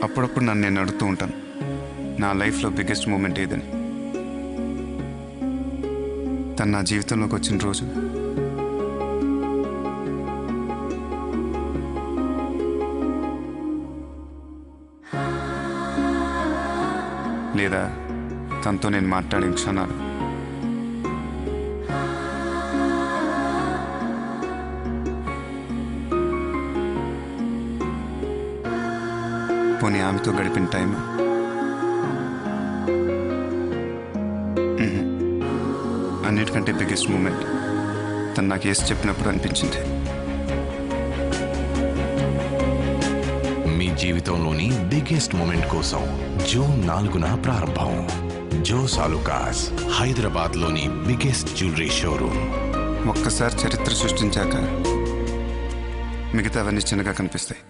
అప్పుడప్పుడు నన్ను నేను అడుగుతూ ఉంటాను, నా లైఫ్లో బిగ్గెస్ట్ మూమెంట్ ఏదని. తను నా జీవితంలోకి వచ్చిన రోజు, లేదా తనతో నేను మాట్లాడిన క్షణాలు. పోనీ ఆమెతో గడిపిన టైం. అన్నిటికంటే బిగ్గెస్ట్ మూమెంట్ తను నాకు వేసి చెప్పినప్పుడు అనిపించింది. మీ జీవితంలోని బిగ్గెస్ట్ మూమెంట్ కోసం జూన్ 4న ప్రారంభం. జోస్ ఆలుకాస్, హైదరాబాద్లోని బిగ్గెస్ట్ జ్యువెలరీ షోరూమ్. ఒక్కసారి చరిత్ర సృష్టించాక మిగతా అవన్నీ చిన్నగా కనిపిస్తాయి.